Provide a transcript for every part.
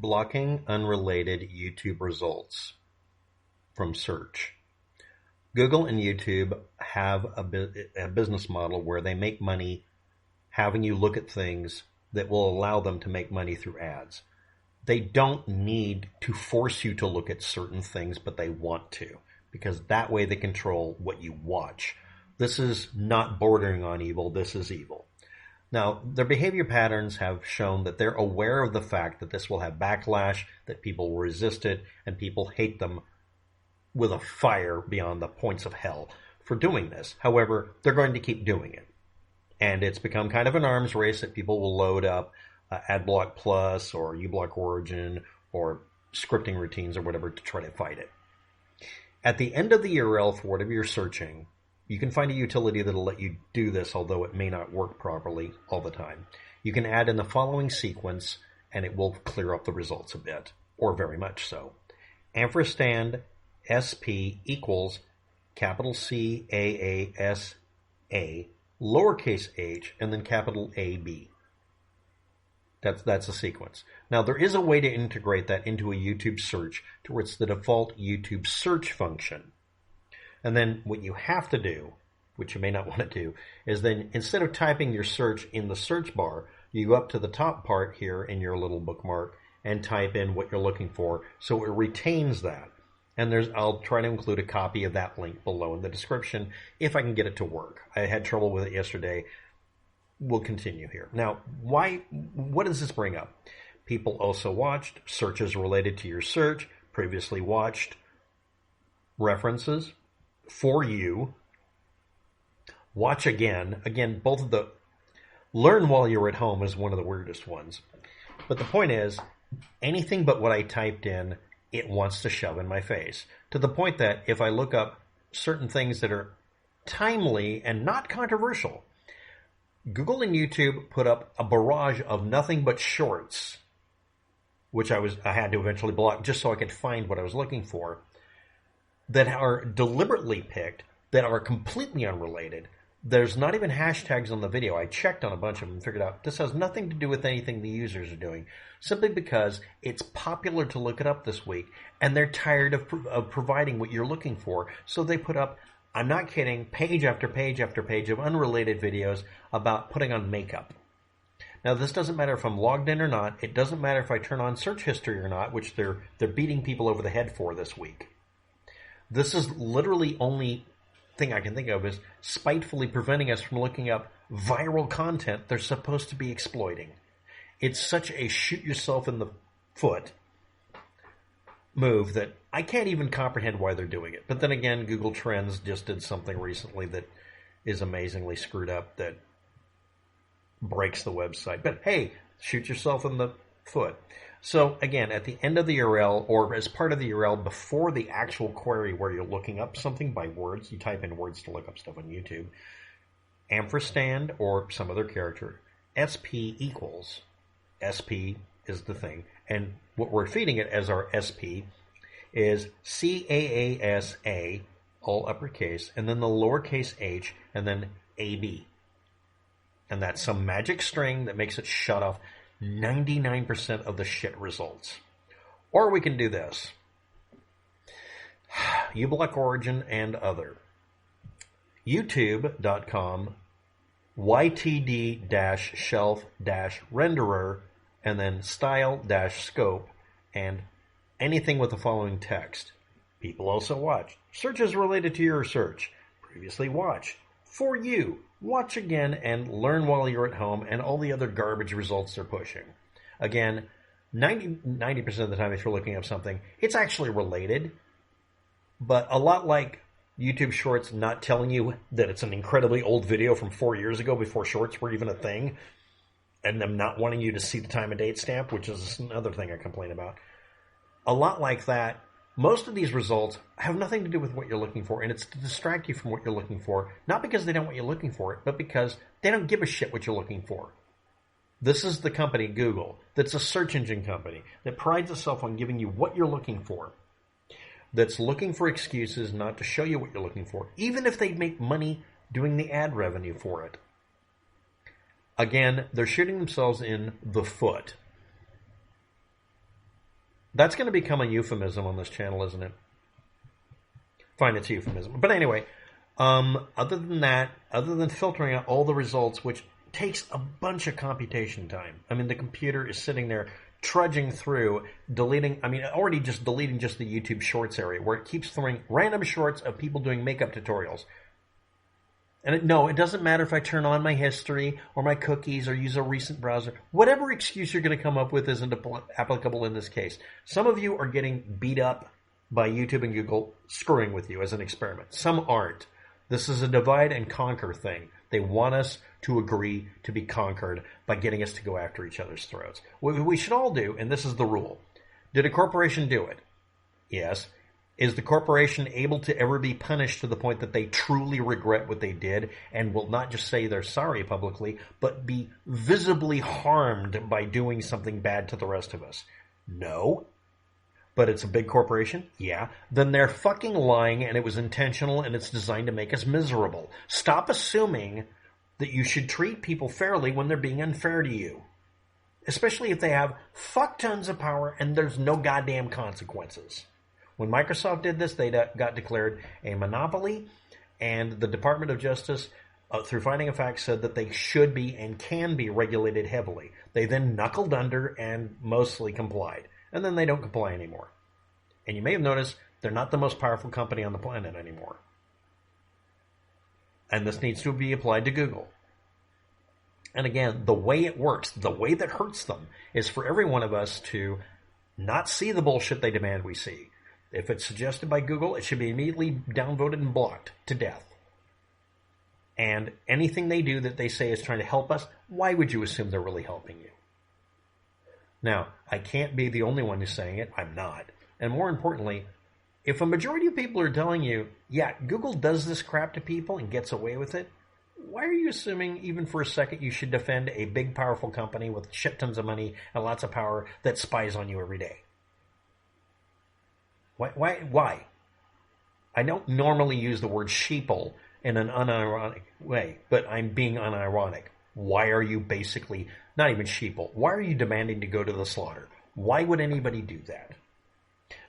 Blocking unrelated YouTube results from search. Google and YouTube have a business model where they make money having you look at things that will allow them to make money through ads. They don't need to force you to look at certain things, but they want to, because that way they control what you watch. This is not bordering on evil, this is evil. Now, their behavior patterns have shown that they're aware of the fact that this will have backlash, that people will resist it, and people hate them with a fire beyond the points of hell for doing this. However, they're going to keep doing it. And it's become kind of an arms race that people will load up AdBlock Plus or uBlock Origin or scripting routines or whatever to try to fight it. At the end of the URL for whatever you're searching, you can find a utility that'll let you do this, although it may not work properly all the time. You can add in the following sequence, and it will clear up the results a bit, or very much so. Ampersand SP equals capital CAASA, lowercase h, and then capital AB. That's a sequence. Now, there is a way to integrate that into a YouTube search to where it's the default YouTube search function. And then what you have to do, which you may not want to do, is then instead of typing your search in the search bar, you go up to the top part here in your little bookmark and type in what you're looking for so it retains that. And I'll try to include a copy of that link below in the description if I can get it to work. I had trouble with it yesterday. We'll continue here. Now, what does this bring up? People also watched, searches related to your search, previously watched, references, for you, watch again. Again, both of the learn while you're at home is one of the weirdest ones. But the point is, anything but what I typed in, it wants to shove in my face. To the point that if I look up certain things that are timely and not controversial, Google and YouTube put up a barrage of nothing but shorts, which I had to eventually block just so I could find what I was looking for, that are deliberately picked, that are completely unrelated. There's not even hashtags on the video. I checked on a bunch of them and figured out this has nothing to do with anything the users are doing, simply because it's popular to look it up this week, and they're tired of providing what you're looking for. So they put up, I'm not kidding, page after page after page of unrelated videos about putting on makeup. Now, this doesn't matter if I'm logged in or not. It doesn't matter if I turn on search history or not, which they're beating people over the head for this week. This is literally only thing I can think of is spitefully preventing us from looking up viral content they're supposed to be exploiting. It's such a shoot yourself in the foot move that I can't even comprehend why they're doing it. But then again, Google Trends just did something recently that is amazingly screwed up that breaks the website. But hey, shoot yourself in the foot. So again, at the end of the URL or as part of the URL before the actual query where you're looking up something by words, you type in words to look up stuff on YouTube, ampersand or some other character, SP equals, SP is the thing, and what we're feeding it as our SP is CAASA, all uppercase, and then the lowercase h, and then AB. And that's some magic string that makes it shut off 99% of the shit results. Or we can do this. uBlock Origin and other. YouTube.com ytd-shelf-renderer and then style-scope and anything with the following text. People also watched. Searches related to your search. Previously watched. For you. Watch again and learn while you're at home and all the other garbage results they're pushing. Again, 90% of the time if you're looking up something, it's actually related. But a lot like YouTube Shorts not telling you that it's an incredibly old video from 4 years ago before Shorts were even a thing, and them not wanting you to see the time and date stamp, which is another thing I complain about. A lot like that, most of these results have nothing to do with what you're looking for, and it's to distract you from what you're looking for, not because they don't want you looking for it, but because they don't give a shit what you're looking for. This is the company, Google, that's a search engine company that prides itself on giving you what you're looking for, that's looking for excuses not to show you what you're looking for, even if they make money doing the ad revenue for it. Again, they're shooting themselves in the foot. That's going to become a euphemism on this channel, isn't it? Fine, it's a euphemism. But anyway, other than that, other than filtering out all the results, which takes a bunch of computation time. I mean, the computer is sitting there trudging through, deleting, already just deleting just the YouTube Shorts area, where it keeps throwing random shorts of people doing makeup tutorials. And it doesn't matter if I turn on my history or my cookies or use a recent browser. Whatever excuse you're going to come up with isn't applicable in this case. Some of you are getting beat up by YouTube and Google screwing with you as an experiment. Some aren't. This is a divide and conquer thing. They want us to agree to be conquered by getting us to go after each other's throats. What we should all do, and this is the rule. Did a corporation do it? Yes. Is the corporation able to ever be punished to the point that they truly regret what they did and will not just say they're sorry publicly, but be visibly harmed by doing something bad to the rest of us? No. But it's a big corporation? Yeah. Then they're fucking lying, and it was intentional, and it's designed to make us miserable. Stop assuming that you should treat people fairly when they're being unfair to you. Especially if they have fuck tons of power and there's no goddamn consequences. When Microsoft did this, they got declared a monopoly, and the Department of Justice, through finding of fact, said that they should be and can be regulated heavily. They then knuckled under and mostly complied. And then they don't comply anymore. And you may have noticed they're not the most powerful company on the planet anymore. And this needs to be applied to Google. And again, the way it works, the way that hurts them, is for every one of us to not see the bullshit they demand we see. If it's suggested by Google, it should be immediately downvoted and blocked to death. And anything they do that they say is trying to help us, why would you assume they're really helping you? Now, I can't be the only one who's saying it. I'm not. And more importantly, if a majority of people are telling you, yeah, Google does this crap to people and gets away with it, why are you assuming even for a second you should defend a big, powerful company with shit tons of money and lots of power that spies on you every day? Why? I don't normally use the word sheeple in an unironic way, but I'm being unironic. Why are you basically, not even sheeple, why are you demanding to go to the slaughter? Why would anybody do that?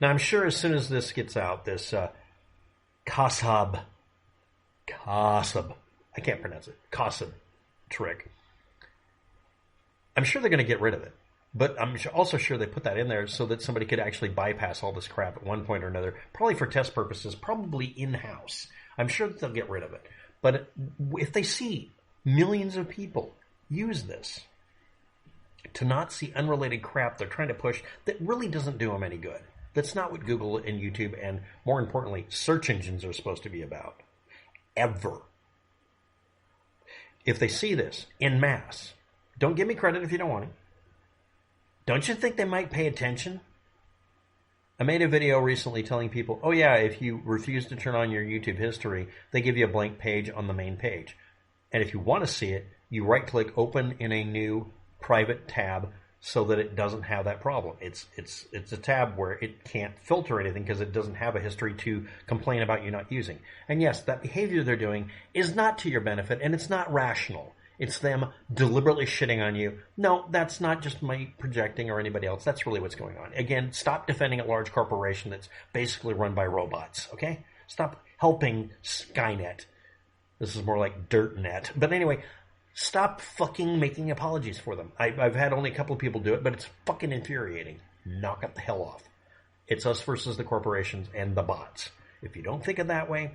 Now, I'm sure as soon as this gets out, this CAASAhAB, I can't pronounce it, CAASAhAB trick, I'm sure they're going to get rid of it. But I'm also sure they put that in there so that somebody could actually bypass all this crap at one point or another, probably for test purposes, probably in-house. I'm sure that they'll get rid of it. But if they see millions of people use this to not see unrelated crap they're trying to push that really doesn't do them any good. That's not what Google and YouTube and, more importantly, search engines are supposed to be about. Ever. If they see this en masse, don't give me credit if you don't want it. Don't you think they might pay attention? I made a video recently telling people, oh yeah, if you refuse to turn on your YouTube history, they give you a blank page on the main page. And if you want to see it, you right-click open in a new private tab so that it doesn't have that problem. It's a tab where it can't filter anything because it doesn't have a history to complain about you not using. And yes, that behavior they're doing is not to your benefit, and it's not rational. It's them deliberately shitting on you. No, that's not just me projecting or anybody else. That's really what's going on. Again, stop defending a large corporation that's basically run by robots, okay? Stop helping Skynet. This is more like DirtNet. But anyway, stop fucking making apologies for them. I've had only a couple of people do it, but it's fucking infuriating. Knock it the hell off. It's us versus the corporations and the bots. If you don't think of that way,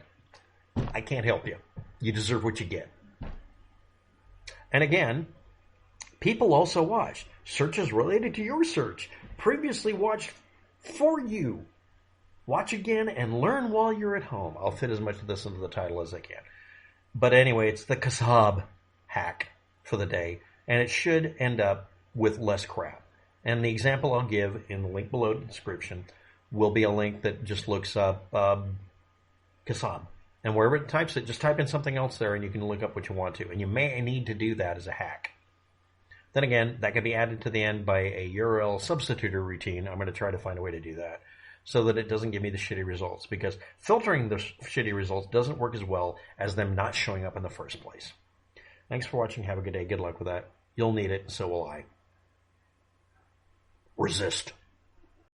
I can't help you. You deserve what you get. And again, people also watch searches related to your search, previously watched for you. Watch again and learn while you're at home. I'll fit as much of this into the title as I can. But anyway, it's the CAASAhAB hack for the day, and it should end up with less crap. And the example I'll give in the link below the description will be a link that just looks up CAASAhAB. And wherever it types it, just type in something else there and you can look up what you want to. And you may need to do that as a hack. Then again, that can be added to the end by a URL substituter routine. I'm going to try to find a way to do that so that it doesn't give me the shitty results. Because filtering the shitty results doesn't work as well as them not showing up in the first place. Thanks for watching. Have a good day. Good luck with that. You'll need it, and so will I. Resist.